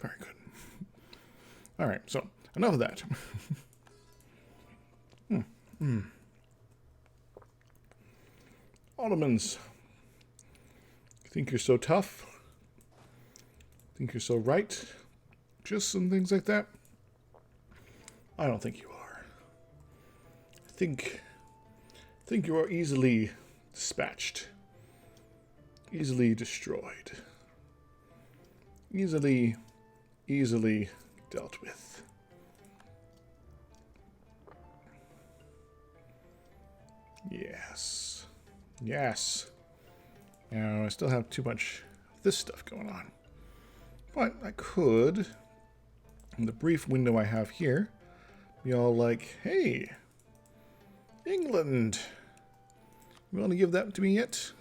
Very good. All right, so enough of that. Ottomans, you think you're so tough? Think you're so right? Just some things like that? I don't think you are. I think you are easily dispatched. Easily destroyed. Easily dealt with. Yes. Yes. Now, I still have too much of this stuff going on. But I could, in the brief window I have here, be all like, hey, England, you want to give that to me yet?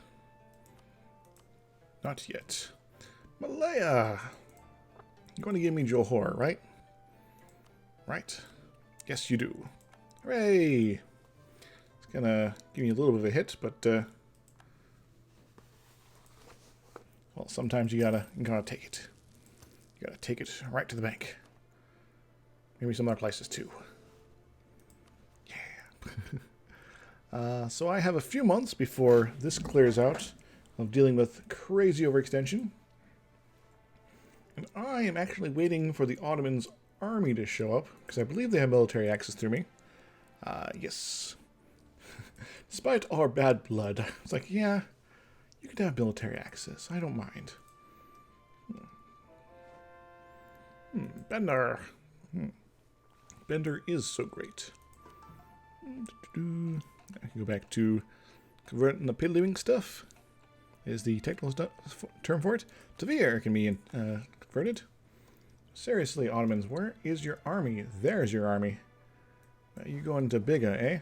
Not yet. Malaya, you're going to give me Johor, right? Right. Yes, you do. Hooray! It's going to give me a little bit of a hit, but, well, sometimes you gotta take it. You gotta take it right to the bank. Maybe some other places, too. Yeah. So I have a few months before this clears out of dealing with crazy overextension. And I am actually waiting for the Ottomans' army to show up, because I believe they have military access through me. Yes. Despite our bad blood, it's like, yeah, you could have military access. I don't mind. Bender. Bender is so great. I can go back to converting the piddling stuff. Is the technical term for it. Tavir can be converted. Seriously, Ottomans, where is your army? There's your army. You going to Biga, eh?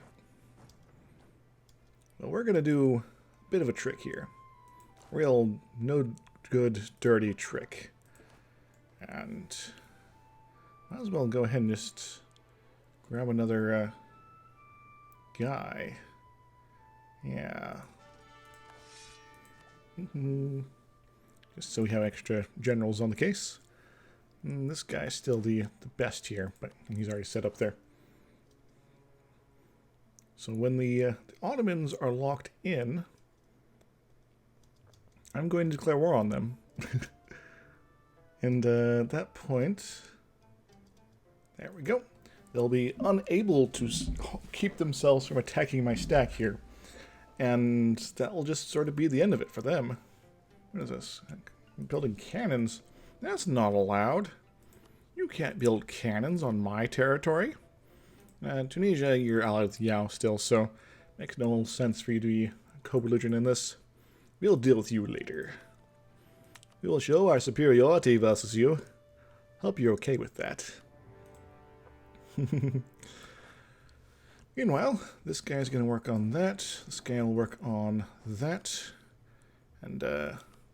Well, we're going to do a bit of a trick here. Real no good, dirty trick. And might as well go ahead and just grab another guy. Yeah. Just so we have extra generals on the case. This guy's still the best here, but he's already set up there. So when the Ottomans are locked in, I'm going to declare war on them. And at that point, there we go. They'll be unable to keep themselves from attacking my stack here. And that will just sort of be the end of it for them. What is this? Building cannons? That's not allowed. You can't build cannons on my territory. Tunisia, you're allied with Yao still, so makes no sense for you to be co-belligerent in this. We'll deal with you later. We will show our superiority versus you. Hope you're okay with that. Meanwhile, this guy's going to work on that. This guy will work on that. And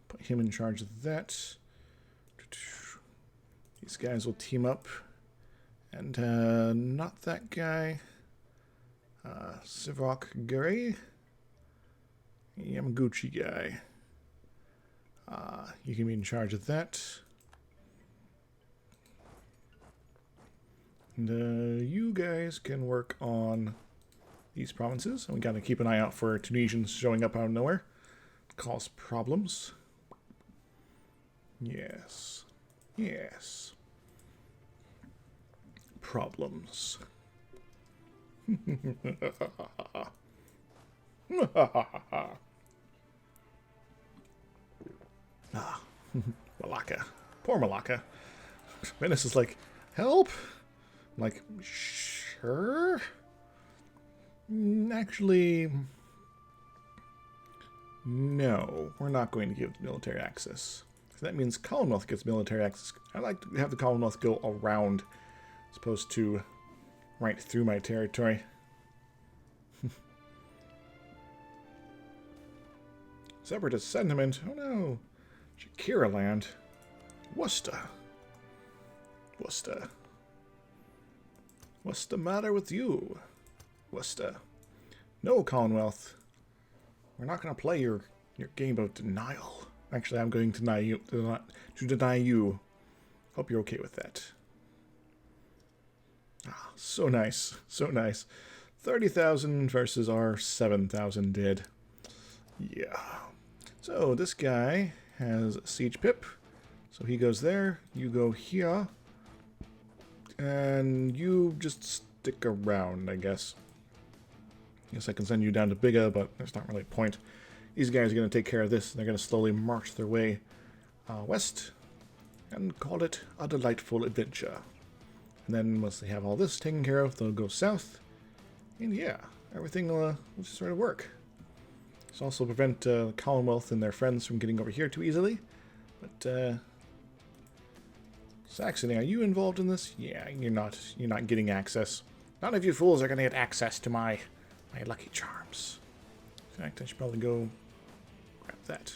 put him in charge of that. These guys will team up. And not that guy. Sivok Guri. Yamaguchi guy. You can be in charge of that. And you guys can work on these provinces. And we got to keep an eye out for Tunisians showing up out of nowhere. Cause problems. Yes. Yes. Problems. Malacca. Poor Malacca. Venice is like, help? I'm like, sure? Actually, no. We're not going to give military access. So that means Commonwealth gets military access. I like to have the Commonwealth go around as opposed to right through my territory. Separatist sentiment. Oh no. Shakira land. Worcester. Worcester. What's the matter with you, Worcester? No, Commonwealth. We're not going to play your game of denial. Actually, I'm going to deny you. Hope you're okay with that. Ah, so nice. So nice. 30,000 versus our 7,000 dead. Yeah. So this guy has a siege pip. So he goes there. You go here. And you just stick around, I guess. Guess I can send you down to Biga, but there's not really a point. These guys are going to take care of this. They're going to slowly march their way west and call it a delightful adventure. And then once they have all this taken care of, they'll go south. And yeah, everything will just sort of work. This also prevent the Commonwealth and their friends from getting over here too easily. But Saxony, are you involved in this? Yeah, you're not. You're not getting access. None of you fools are going to get access to my lucky charms. In fact, I should probably go grab that.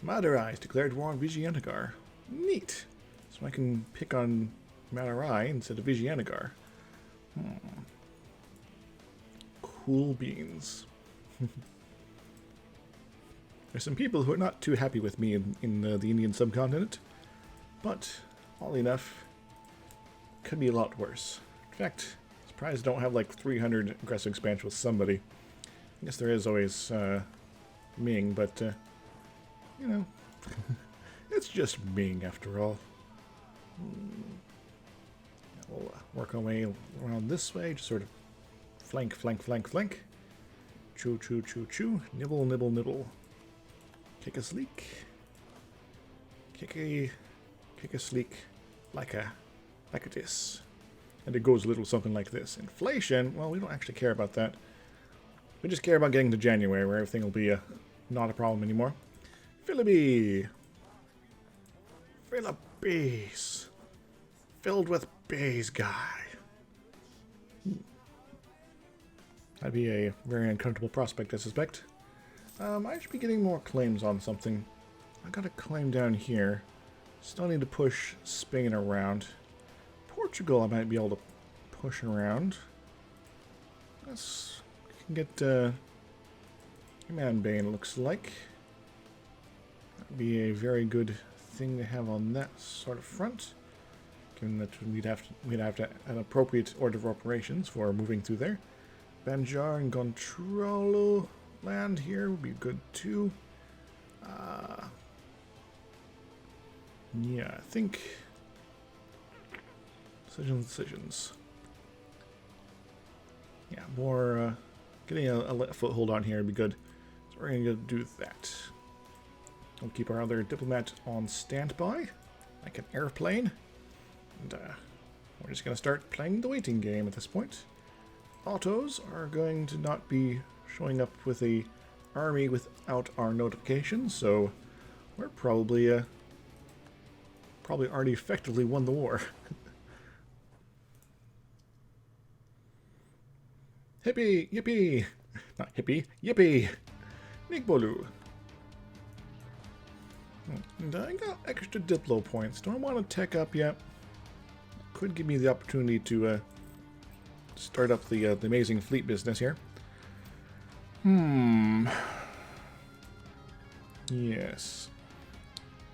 Madurai has declared war on Vijayanagara. Neat. So I can pick on Madurai instead of Vijayanagara. Cool beans. There's some people who are not too happy with me in the Indian subcontinent, but oddly enough, could be a lot worse. In fact, surprised I don't have like 300 aggressive expansion with somebody. I guess there is always Ming, but you know, it's just Ming after all. We'll work our way around this way, just sort of flank, flank, flank, flank. Chew, chew, chew, chew. Nibble, nibble, nibble. Kick a sleek. Kick a sleek like a this. And it goes a little something like this. Inflation, well, we don't actually care about that. We just care about getting to January, where everything will be not a problem anymore. Philippi. Philippines. Filled with bees, guy. That'd be a very uncomfortable prospect, I suspect. I should be getting more claims on something. I got a claim down here. Still need to push Spain around. Portugal I might be able to push around. Let's get Manbane, it looks like. That'd be a very good thing to have on that sort of front. Given that we'd have to an appropriate order of operations for moving through there. Banjar and Gontrolo land here would be good too. Yeah, I think decisions. Yeah, more getting a foothold on here would be good. So we're gonna do that. We'll keep our other diplomat on standby, like an airplane, and we're just gonna start playing the waiting game at this point. Autos are going to not be showing up with a army without our notifications, so we're probably already effectively won the war. Hippie! Yippee! Not hippie, yippee! Nigbolu! And I got extra Diplo points. Do I want to tech up yet? Could give me the opportunity to start up the amazing fleet business here. Yes.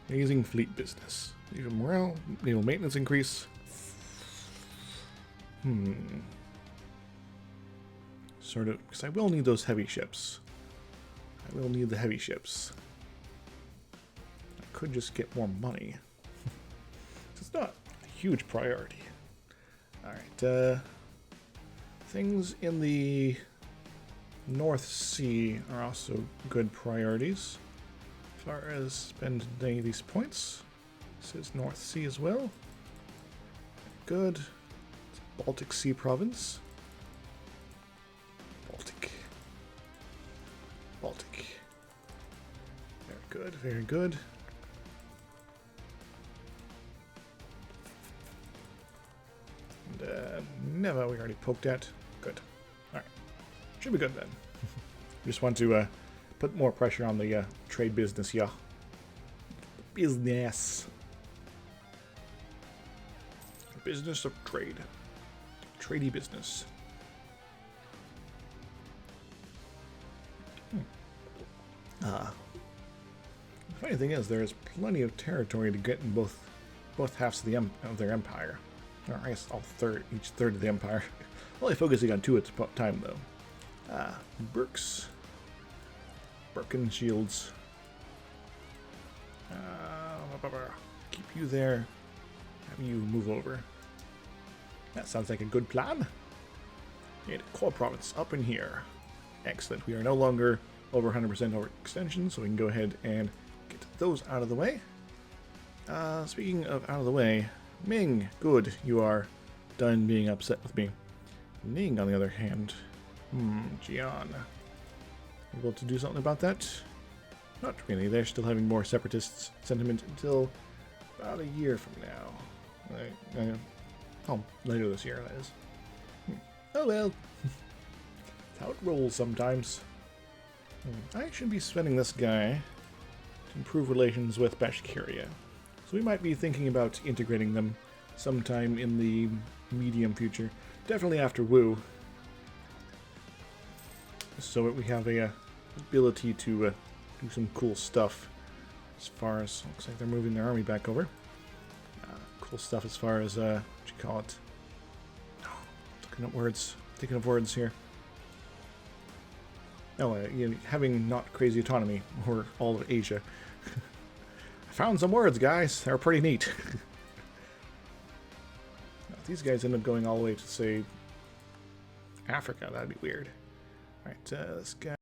Amazing fleet business. Naval morale, naval maintenance increase. Sort of, because I will need those heavy ships. I will need the heavy ships. I could just get more money. It's not a huge priority. Alright, things in the North Sea are also good priorities. As far as spending these points, this is North Sea as well. Good. It's Baltic Sea province. Baltic. Very good, very good. And Neva we already poked at. Good. Alright. Should be good then. Just want to put more pressure on the trade business here. Business. Business of trade. Tradey business. The funny thing is, there is plenty of territory to get in both both halves of their empire. Or I guess each third of the empire. Only focusing on two at a time, though. Birkin shields. Keep you there. Have you move over. That sounds like a good plan. And core province up in here. Excellent. We are no longer over 100% overextension, so we can go ahead and get those out of the way. Speaking of out of the way, Ming, good. You are done being upset with me. Ning, on the other hand. Jian. Able to do something about that? Not really. They're still having more separatist sentiment until about a year from now. Later this year, that is. Oh well. That's how it rolls sometimes. I should be spending this guy to improve relations with Bashkiria. So we might be thinking about integrating them sometime in the medium future. Definitely after Wu. So that we have a ability to do some cool stuff. As far as, looks like they're moving their army back over. Cool stuff as far as, what you call it? Looking at words. Thinking of words here. Oh, having not crazy autonomy over all of Asia. I found some words, guys. They're pretty neat. If these guys end up going all the way to, say, Africa, that'd be weird. Alright, this guy.